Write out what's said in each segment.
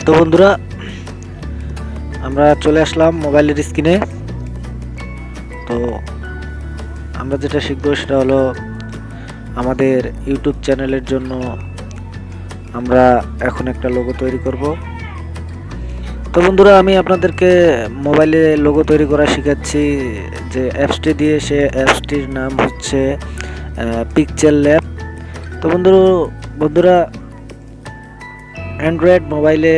তো বন্ধুরা, আমরা চলে আসলাম মোবাইলের স্ক্রিনে। তো আমরা যেটা শিখবো সেটা হলো আমাদের ইউটিউব চ্যানেলের জন্য আমরা এখন একটা লোগো তৈরি করব। তো বন্ধুরা, আমি আপনাদেরকে মোবাইলে লোগো তৈরি করা শেখাচ্ছি যে অ্যাপসটি দিয়ে। সে অ্যাপসটির নাম হচ্ছে পিকচার ল্যাব। তো বন্ধুরা, অ্যান্ড্রয়েড মোবাইলে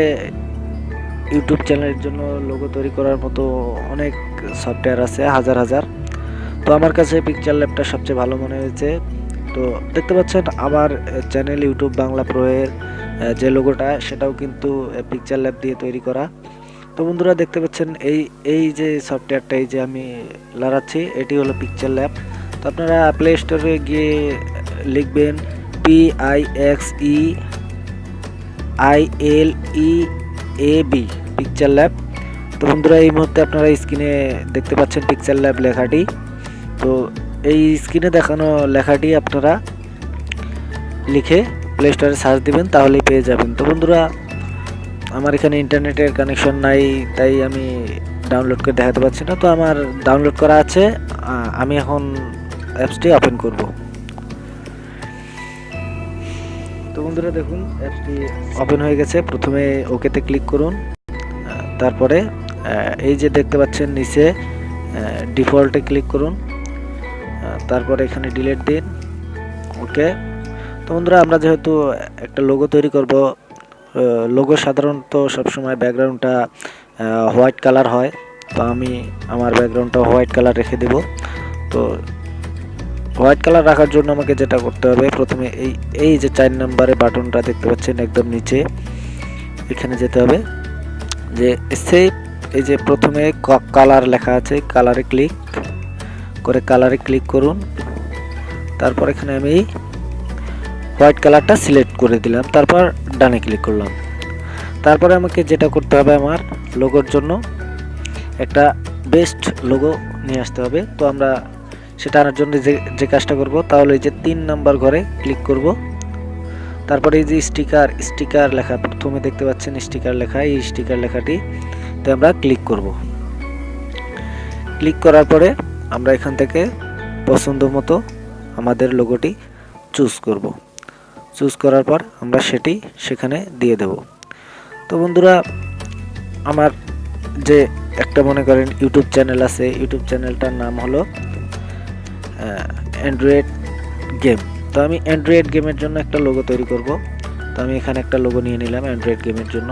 ইউটিউব চ্যানেলের জন্য লোগো তৈরি করার মতো অনেক সফটওয়্যার আছে, হাজার হাজার। তো আমার কাছে পিকচার ল্যাবটা সবচেয়ে ভালো মনে হয়েছে। তো দেখতে পাচ্ছেন আমার চ্যানেল ইউটিউব বাংলা প্রো এর যে লোগোটা, সেটাও কিন্তু পিকচার ল্যাব দিয়ে তৈরি করা। তো বন্ধুরা, দেখতে পাচ্ছেন এই যে সফটওয়্যারটা, এই যে আমি লড়াচ্ছি, এটি হলো পিকচার ল্যাব। তো আপনারা প্লে স্টোরে গিয়ে লিখবেন PIXEILEAB পিকচার ল্যাব। তো বন্ধুরা, এই মুহূর্তে আপনারা স্ক্রিনে দেখতে পাচ্ছেন পিকচার ল্যাব লেখাটি। তো এই স্ক্রিনে দেখানো লেখাটি আপনারা লিখে প্লে স্টোরে সার্চ দিবেন, তাহলেই পেয়ে যাবেন। তো বন্ধুরা, আমার এখানে ইন্টারনেটের কানেকশন নাই, তাই আমি ডাউনলোড করে দেখাতে পারছি না। তো আমার ডাউনলোড করা আছে, আমি এখন অ্যাপসটি ওপেন করব। তো বন্ধুরা, দেখুন অ্যাপসটি ওপেন হয়ে গেছে। প্রথমে ওকেতে ক্লিক করুন, তারপরে এই যে দেখতে পাচ্ছেন নিচে ডিফল্টে ক্লিক করুন, তারপরে এখানে ডিলিট দিন, ওকে। তো বন্ধুরা, আমরা যেহেতু একটা লোগো তৈরি করব, লোগো সাধারণত সবসময় ব্যাকগ্রাউন্ডটা হোয়াইট কালার হয়। তো আমি আমার ব্যাকগ্রাউন্ডটা হোয়াইট কালার রেখে দেব। তো হোয়াইট কালার রাখার জন্য আমাকে যেটা করতে হবে, প্রথমে এই যে 4 নম্বরে বাটনটা দেখতে পাচ্ছেন একদম নিচে, এখানে যেতে হবে। যে সেভ, এই যে প্রথমে কালার লেখা আছে, কালারে ক্লিক করে কালারে ক্লিক করুন। তারপর এখানে আমি হোয়াইট কালারটা সিলেক্ট করে দিলাম, তারপর ডানে ক্লিক করলাম। তারপরে আমাকে যেটা করতে হবে, আমার লোগোর জন্য একটা বেস্ট লোগো নিয়ে আসতে হবে। তো আমরা সেটা আনার জন্য যে কাজটা করব, তাহলে এই যে 3 নাম্বার ঘরে ক্লিক করব। তারপরে এই যে স্টিকার লেখা, প্রথমে দেখতে পাচ্ছেন স্টিকার লেখা, এই স্টিকার লেখাটি তো আমরা ক্লিক করব। ক্লিক করার পরে আমরা এখান থেকে পছন্দ মতো আমাদের লোগোটি চুজ করব। চুজ করার পর আমরা সেটি সেখানে দিয়ে দেব। তো বন্ধুরা, আমার যে একটা মনে করেন ইউটিউব চ্যানেল আছে, ইউটিউব চ্যানেলটার নাম হলো অ্যান্ড্রয়েড গেম। তো আমি অ্যান্ড্রয়েড গেমের জন্য একটা লোগো তৈরি করব। তো আমি এখানে একটা লোগো নিয়ে নিলাম অ্যান্ড্রয়েড গেমের জন্য।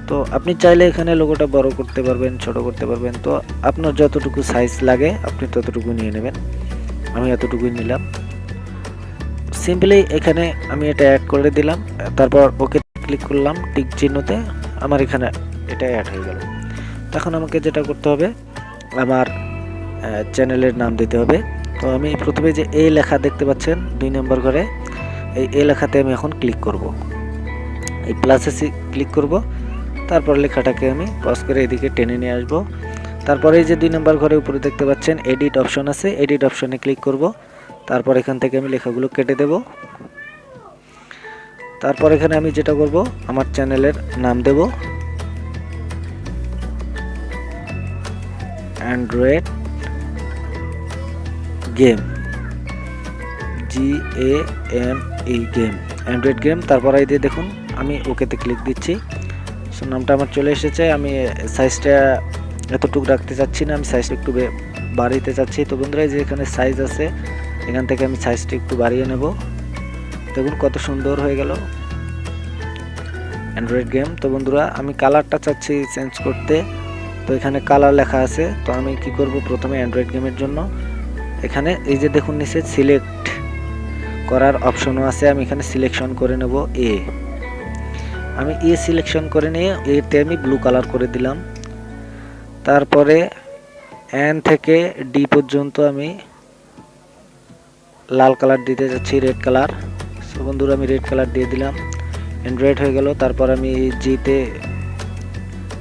তো আপনি চাইলে এখানে লোগোটা বড় করতে পারবেন, ছোট করতে পারবেন। তো আপনার যতটুকু সাইজ লাগে আপনি ততটুকু নিয়ে নেবেন। আমি এতটুকুই নিলাম। সিম্পলি এখানে আমি এটা অ্যাড করে দিলাম, তারপর ওকে ক্লিক করলাম টিক চিহ্নতে, আমার এখানে এটা অ্যাড হয়ে গেল। তখন আমাকে যেটা করতে হবে, আমার চ্যানেলের নাম দিতে হবে। তো আমি প্রথমে যে এই লেখা দেখতে পাচ্ছেন 2 নম্বর ঘরে, এই লেখাতে আমি এখন ক্লিক করব, এই প্লাসে ক্লিক করব। তারপর লেখাটাকে আমি পজ করে এদিকে টেনে নিয়ে আসব। তারপরে এই যে 2 নম্বর ঘরে উপরে দেখতে পাচ্ছেন এডিট অপশন আছে, এডিট অপশনে ক্লিক করব। তারপর এখান থেকে আমি লেখাগুলো কেটে দেব। তারপর এখানে আমি যেটা করব, আমার চ্যানেলের নাম দেব Android game, GAME game, Android game. তারপর এই দিয়ে দেখুন আমি ওকেতে ক্লিক দিচ্ছি। সো নামটা আমার চলে এসেছে। আমি সাইজটা এতটুকু রাখতে চাচ্ছি না, আমি সাইজটা একটু বাড়াইতে চাচ্ছি। তো বন্ধুরা, যে এখানে সাইজ আছে, এখান থেকে আমি সাইজটা একটু বাড়িয়ে নেব। দেখুন কত সুন্দর হয়ে গেল অ্যান্ড্রয়েড গেম। তো বন্ধুরা, আমি কালারটা চাচ্ছি চেঞ্জ করতে। তো এখানে কালার লেখা আছে। তো আমি কি করব, প্রথমে অ্যান্ড্রয়েড গেমের জন্য এখানে এই যে দেখুন নিচে সিলেক্ট করার অপশনও আছে, আমি এখানে সিলেকশন করে নেব আমি সিলেকশন করে নিয়ে এতে আমি ব্লু কালার করে দিলাম। তারপরে এন থেকে ডি পর্যন্ত আমি লাল কালার দিতে যাচ্ছি, রেড কালার। সো বন্ধুরা, আমি রেড কালার দিয়ে দিলাম, অ্যান্ড্রয়েড হয়ে গেল। তারপর আমি জিতে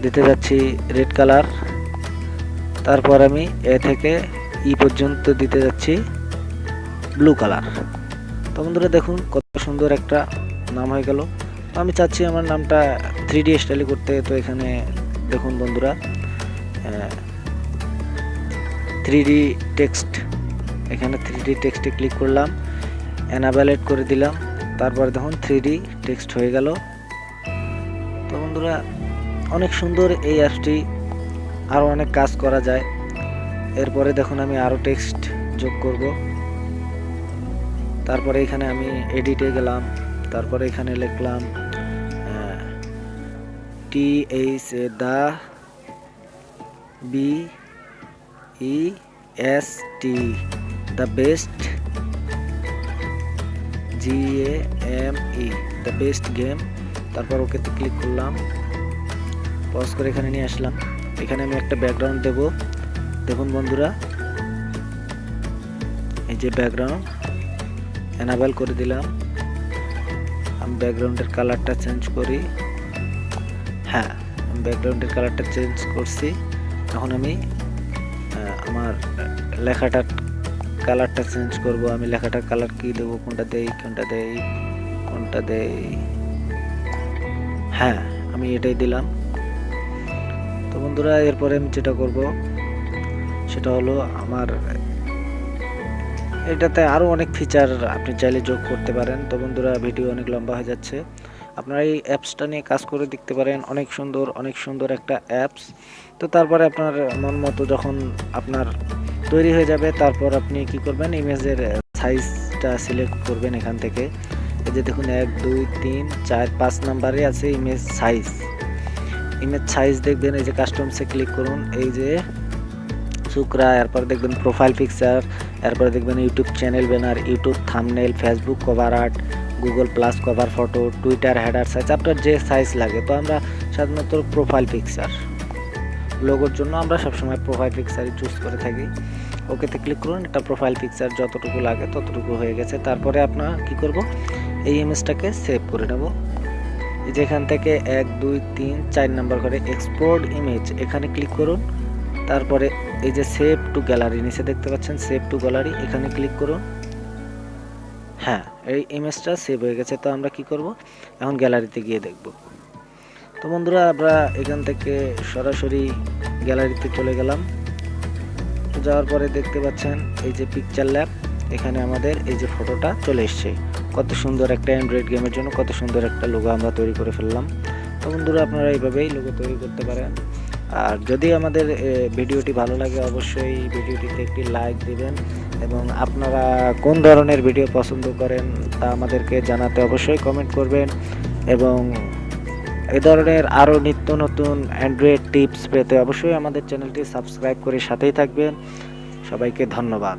দিতে যাচ্ছি রেড কালার। তারপর আমি এ থেকে ই পর্যন্ত দিতে যাচ্ছি ব্লু কালার। তো বন্ধুরা, দেখুন কত সুন্দর একটা নাম হয়ে গেল। আমি চাচ্ছি আমার নামটা 3D স্টাইলে করতে। তো এখানে দেখুন বন্ধুরা 3D টেক্সট, এখানে 3D টেক্সটে ক্লিক করলাম, এনাবেলেট করে দিলাম, তারপরে দেখুন 3D টেক্সট হয়ে গেল। তো বন্ধুরা অনেক সুন্দর এই অ্যাপসটি, আরও অনেক কাজ করা যায়। এরপরে দেখুন আমি আরও টেক্সট যোগ করব। তারপরে এখানে আমি এডিটে গেলাম, তারপরে এখানে লিখলাম TH the BEST the best GAME the best game. তারপর ওকেতে ক্লিক করলাম, পজ করে এখানে নিয়ে আসলাম। এখানে আমি একটা ব্যাকগ্রাউন্ড দেব। দেখুন বন্ধুরা এই যে ব্যাকগ্রাউন্ড এনাবেল করে দিলাম। আমি ব্যাকগ্রাউন্ডের কালারটা চেঞ্জ করি। হ্যাঁ, আমি ব্যাকগ্রাউন্ডের কালারটা চেঞ্জ করছি। এখন আমি আমার লেখাটার কালারটা চেঞ্জ করব। আমি লেখাটার কালার কি দেবো, কোনটা দেই, হ্যাঁ আমি এটাই দিলাম। তো বন্ধুরা এরপরে আমি যেটা করব সেটা হলো আমার এটাতে আরও অনেক ফিচার আপনি চাইলে যোগ করতে পারেন। তো বন্ধুরা ভিডিও অনেক লম্বা হয়ে যাচ্ছে, আপনারা এই অ্যাপসটা নিয়ে কাজ করে দেখতে পারেন। অনেক সুন্দর একটা অ্যাপস। তো তারপরে আপনার মন মতো যখন আপনার তৈরি হয়ে যাবে, তারপর আপনি কি করবেন, ইমেজের সাইজটা সিলেক্ট করবেন এখান থেকে। এই যে দেখুন 1 2 3 4 5 নাম্বারে আছে ইমেজ সাইজ দেখবেন। এই যে কাস্টমসে ক্লিক করুন, এই যে সুকরা, এরপর দেখবেন প্রোফাইল পিকচার, এরপরে দেখবেন YouTube channel banner, YouTube thumbnail, Facebook cover art, Google plus cover photo, Twitter header size, আপনার যে সাইজ লাগে। তো আমরা সাধারণত প্রোফাইল পিকচার লোগোর জন্য আমরা সবসময় প্রোফাইল পিকচারই চুজ করে থাকি। ওকেতে ক্লিক করুন, এটা প্রোফাইল পিকচার যতটুকু লাগে ততটুকু হয়ে গেছে। তারপরে আপনার কি করব, এই ইমেজটাকে সেভ করে নেব। যেখান থেকে 1 2 3 4 নাম্বার করে এক্সপোর্ট ইমেজ, এখানে ক্লিক করুন। তারপরে এই যে সেভ টু গ্যালারি নিচে দেখতে পাচ্ছেন, সেভ টু গ্যালারি, এখানে ক্লিক করুন। হ্যাঁ, এই ইমেজটা সেভ হয়ে গেছে। তো আমরা কি করব, এখন গ্যালারিতে গিয়ে দেখব। তো বন্ধুরা আমরা এখান থেকে সরাসরি গ্যালারিতে চলে গেলাম। তো যাওয়ার পরে দেখতে পাচ্ছেন এই যে পিকচার ল্যাব, এখানে আমাদের এই যে ফটোটা চলে এসছে। কত সুন্দর একটা অ্যান্ড্রয়েড গেমের জন্য কত সুন্দর একটা লোগো আমরা তৈরি করে ফেললাম। তো বন্ধুরা আপনারা এইভাবেই লোগো তৈরি করতে পারেন। আর যদি আমাদের ভিডিওটি ভালো লাগে অবশ্যই ভিডিওটিতে একটি লাইক দিবেন, এবং আপনারা কোন ধরনের ভিডিও পছন্দ করেন তা আমাদেরকে জানাতে অবশ্যই কমেন্ট করবেন। এবং এ ধরনের আরও নিত্য নতুন অ্যান্ড্রয়েড টিপস পেতে অবশ্যই আমাদের চ্যানেলটি সাবস্ক্রাইব করে সাথেই থাকবেন। সবাইকে ধন্যবাদ।